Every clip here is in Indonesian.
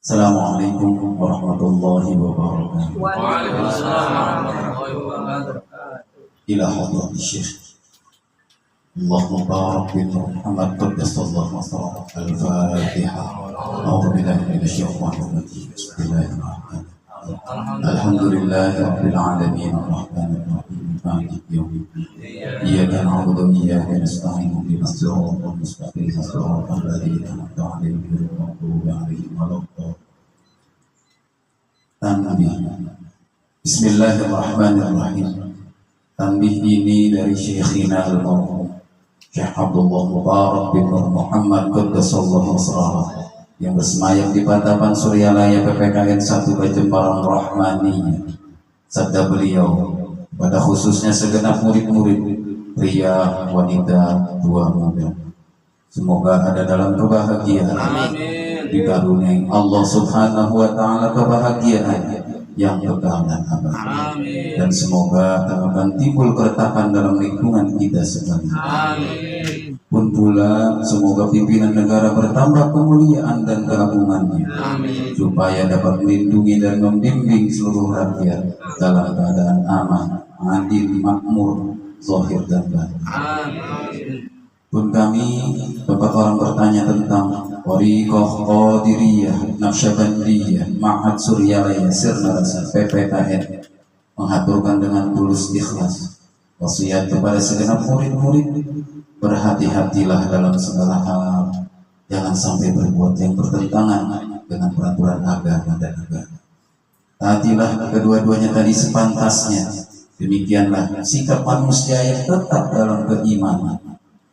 Assalamualaikum warahmatullahi wabarakatuh. Waalaikumsalam warahmatullahi wabarakatuh. Ila hadrati Syekh Allahumma barik bi Muhammad qaddasallahu masrah al-Fatihah. A'udzu billahi minasyaitonir rajim. Bismillahirrahmanirrahim. Alhamdulillahi rabbil alamin arrahmanir rahim maliki yaumiddin. Iyyaka na'budu wa iyyaka nasta'in ihdinas siratal mustaqim siratal ladzina an'amta 'alaihim ghairil maghdubi 'alaihim waladdallin. Tanbih. Bismillahirrahmanirrahim. Tanbih ini dari Syekhina al-Marhum Syekh Abdullah Mubarak bin Muhammad Qaddasallahu Masrah yang bersemayam di Patapan Suryalaya PPKN 1 Bajembaran Rahmani. Sabda beliau pada khususnya segenap murid-murid pria, wanita, tua, muda, semoga ada dalam kebahagiaan. Dikaruniai Allah Subhanahu wa taala kebahagiaan yang kekal dan abadi. Dan semoga tak akan timbul keretakan dalam lingkungan kita sekalian. Pun pula semoga pimpinan negara bertambah kemuliaan dan keagungannya, supaya dapat melindungi dan membimbing seluruh rakyat dalam keadaan aman, adil, makmur, zahir dan batin. Pun kami tempat orang bertanya tentang Thariqah Qadiriyah Naqsyabandiyah Ma'had Suryalaya Sirna Rasa PPKN mengaturkan dengan tulus ikhlas wasiat kepada segenap murid-murid, berhati-hatilah dalam segala hal, jangan sampai berbuat yang bertentangan dengan peraturan agama dan negara. Taatilah kedua-duanya tadi sepantasnya. Demikianlah sikap manusia yang tetap dalam keimanan,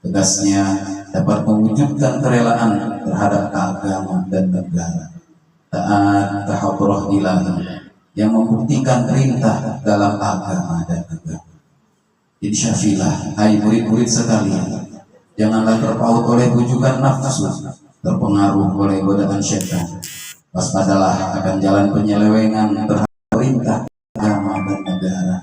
tegasnya dapat mewujudkan kerelaan terhadap agama dan negara. Taat tahadrah ilahi yang membuktikan perintah dalam agama dan negara. Insyafilah, hai murid-murid sekalian, janganlah terpaut oleh bujukan nafsu, terpengaruh oleh godaan syaitan. Waspadalah akan jalan penyelewengan terhadap perintah agama dan negara,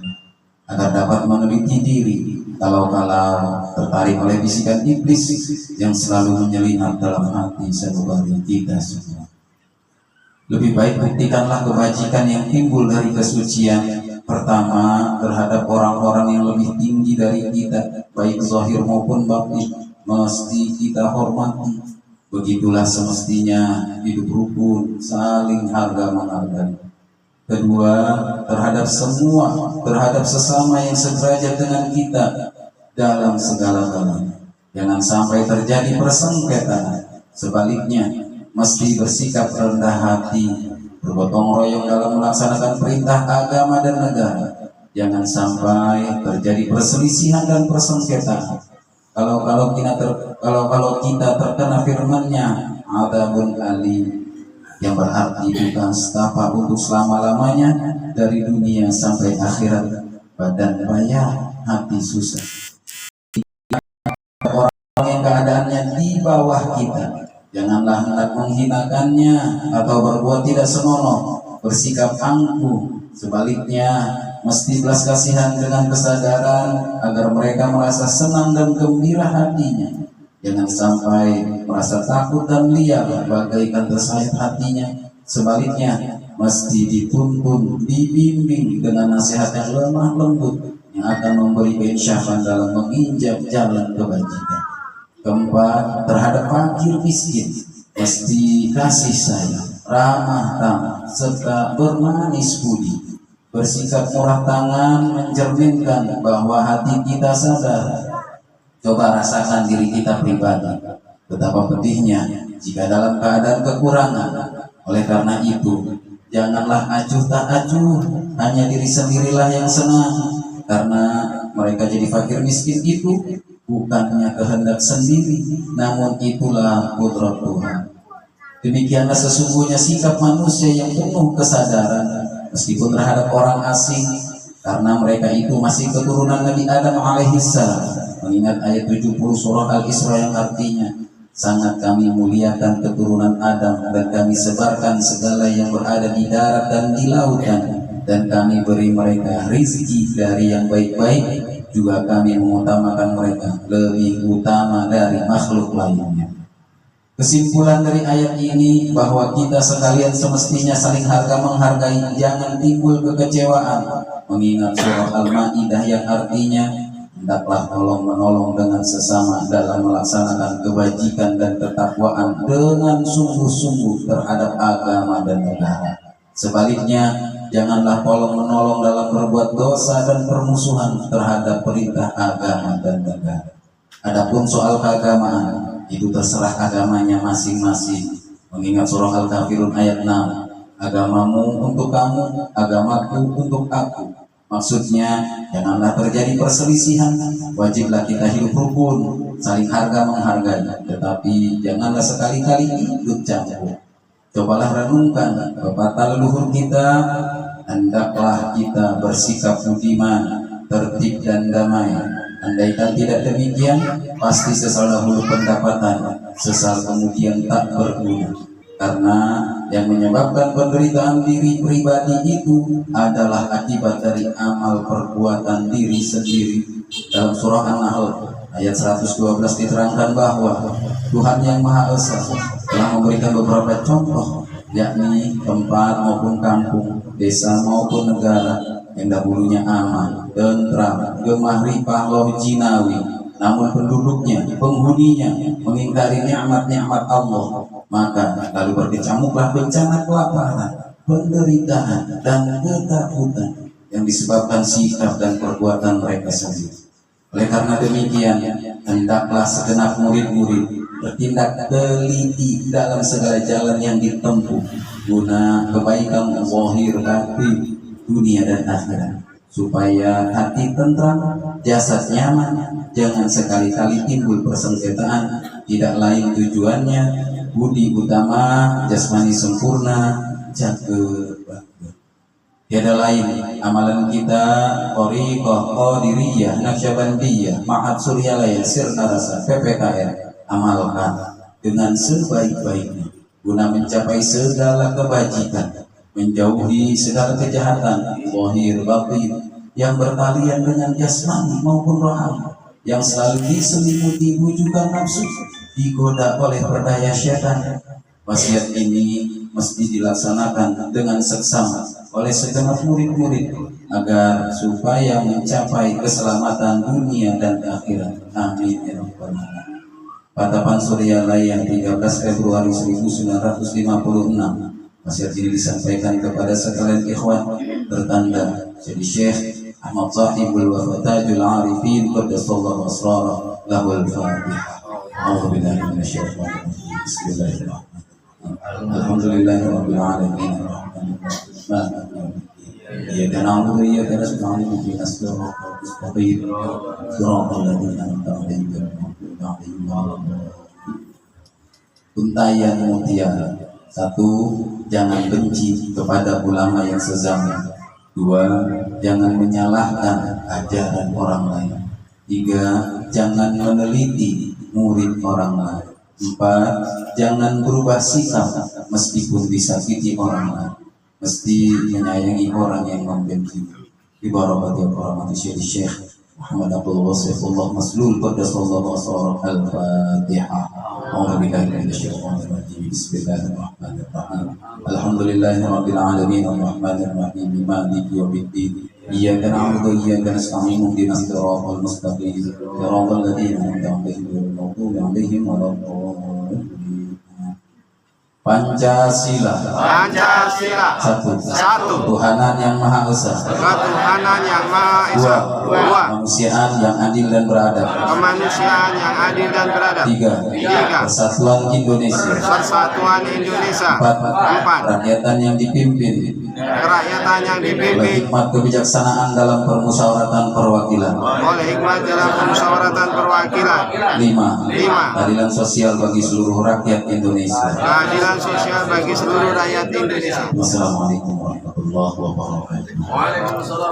agar dapat meneliti diri kalau-kalau tertarik oleh bisikan iblis yang selalu menyelinap dalam hati sanubari kita semua. Lebih baik buktikanlah kebajikan yang timbul dari kesucian. Pertama, terhadap orang-orang yang lebih tinggi dari kita, baik zahir maupun batin, mesti kita hormati. Begitulah semestinya hidup rukun, saling harga menghargai. Kedua, terhadap sesama yang sederajat dengan kita dalam segala-galanya. Jangan sampai terjadi persengketaan. Sebaliknya, mesti bersikap rendah hati, bergotong royong dalam melaksanakan perintah agama dan negara. Jangan sampai terjadi perselisihan dan persengketaan. Kalau kita terkena firman-Nya, adzabun alim, yang berarti bukan setapak untuk selama-lamanya dari dunia sampai akhirat. Badan payah, hati susah. Orang yang keadaannya di bawah kita, janganlah hendak menghinakannya atau berbuat tidak senonoh, bersikap angkuh. Sebaliknya, mesti belas kasihan dengan kesadaran agar mereka merasa senang dan gembira hatinya. Jangan sampai merasa takut dan liar bagaikan tersayat hatinya. Sebaliknya, mesti dituntun, dibimbing dengan nasihat yang lemah lembut yang akan memberi keinsyafan dalam menginjak jalan kebajikan. Keempat, terhadap fakir miskin mesti kasih sayang, ramah tamah, serta bermanis budi. Bersikap murah tangan mencerminkan bahwa hati kita sadar. Coba rasakan diri kita pribadi, betapa pedihnya jika dalam keadaan kekurangan. Oleh karena itu, janganlah acuh tak acuh, hanya diri sendirilah yang senang. Karena mereka jadi fakir miskin itu bukannya kehendak sendiri, namun itulah qudrat Tuhan. Demikianlah sesungguhnya sikap manusia yang penuh kesadaran, meskipun terhadap orang asing, karena mereka itu masih keturunan Nabi Adam alaihissalam. Mengingat ayat 70 surah Al-Isra yang artinya, sangat kami muliakan keturunan Adam dan kami sebarkan segala yang berada di darat dan di lautan, dan kami beri mereka rizki dari yang baik-baik, juga kami mengutamakan mereka lebih utama dari makhluk lainnya. Kesimpulan dari ayat ini bahwa kita sekalian semestinya saling harga menghargai, jangan timbul kekecewaan, mengingat surah Al-Maidah yang artinya hendaklah tolong menolong dengan sesama dalam melaksanakan kebajikan dan ketakwaan dengan sungguh-sungguh terhadap agama dan negara. Sebaliknya, janganlah tolong menolong dalam berbuat dosa dan permusuhan terhadap perintah agama dan negara. Adapun soal keagamaan, itu terserah agamanya masing-masing. Mengingat surah Al-Kafirun ayat 6, agamamu untuk kamu, agamaku untuk aku. Maksudnya, janganlah terjadi perselisihan. Wajiblah kita hidup rukun, saling harga menghargai, tetapi janganlah sekali-kali ikut campur. Cobalah renungkan pepatah leluhur kita, hendaklah kita bersikap budiman, tertib dan damai. Andaikan tidak demikian, pasti sesal dahulu pendapatan, sesal kemudian tak berguna. Karena yang menyebabkan penderitaan diri pribadi itu adalah akibat dari amal perbuatan diri sendiri. Dalam surah An-Nahl ayat 112 diterangkan bahwa Tuhan yang Maha Esa telah memberikan beberapa contoh, yakni tempat maupun kampung, desa maupun negara yang dahulunya aman, tentram, gemah ripah loh jinawi, namun penduduknya, penghuninya mengingkari nikmat-nikmat Allah, maka lalu berkecamuklah bencana kelaparan, penderitaan dan ketakutan yang disebabkan sikap dan perbuatan mereka sendiri. Oleh karena demikian, hendaklah segenap murid-murid bertindak teliti dalam segala jalan yang ditempuh guna kebaikan zahir batin, dunia dan akhirat, supaya hati tentram, jasad nyaman, jangan sekali-kali timbul persengketaan. Tidak lain tujuannya budi utama, jasmani sempurna, cakep. Tiada lain amalan kita Thariqah Qadiriyah Naqsyabandiyah Ma'had Suryalaya Sirna Rasa PPKR amalkan dengan sebaik-baiknya guna mencapai segala kebajikan, menjauhi segala kejahatan zahir batin yang berkalian dengan jasmani maupun rohani, yang selalu diselimuti bujukan nafsu, digoda oleh berdaya syaitan. Wasiat ini mesti dilaksanakan dengan seksama oleh segenap murid-murid agar supaya mencapai keselamatan dunia dan akhirat. Amin ya rabbal alamin. Patapan Suryalaya 13 Februari 1956. Wasiat ini disampaikan kepada sekalian ikhwan bertanda jadi Syekh Ahmad Sahibul Wafatajul Arifin Qaddasallahu asrarah lahul Fatihah. A'udzubillahi minasyaitonir rajim. Bismillahirrahmanirrahim. Alhamdulillahirabbil alamin. Iyyaka na'budu wa iyyaka nasta'in ihdinas siratal mustaqim. Shiratal ladzina an'amta 'alaihim ghairil maghdubi 'alaihim waladdallin. Untayan mutiara. 1. Jangan benci kepada ulama yang sezaman. 2. Jangan menyalahkan ajaran orang lain. 3. Jangan meneliti murid orang lain. 4. Jangan berubah sikap meskipun disakiti orang lain. Mesti menyayangi orang yang membenci. Ibarat orang manusia di Syekh Muhammad Abdul Wasifullah Maslul Qaddasallahu asrarah. Al-Fatihah. A'udzubillahi minasyaitonir rajim. Bismillahirrahmanirrahim. Alhamdulillahirabbil alamin arrahmanir rahim maliki yaumiddin. Iyyaka na'budu wa iyyaka nasta'in ihdinas siratal mustaqim. Siratal ladzina an'amta 'alaihim ghairil maghdubi 'alaihim waladdallin. Pancasila. Pancasila. 1. Tuhanan yang Maha Esa. Ketuhanan yang Maha Esa. 2. Kemanusiaan yang adil dan beradab. Kemanusiaan yang adil dan beradab. 3. Persatuan Indonesia. Persatuan Indonesia. 4. 4. Kerakyatan yang dipimpin Kerakyatan yang oleh dipimpin hikmat kebijaksanaan dalam permusyawaratan perwakilan. oleh hikmat dalam permusyawaratan perwakilan. 5. 5. Keadilan sosial bagi seluruh rakyat Indonesia. Keadilan sosial bagi seluruh rakyat Indonesia. Wassalamualaikum warahmatullahi wabarakatuh. Waalaikumsalam.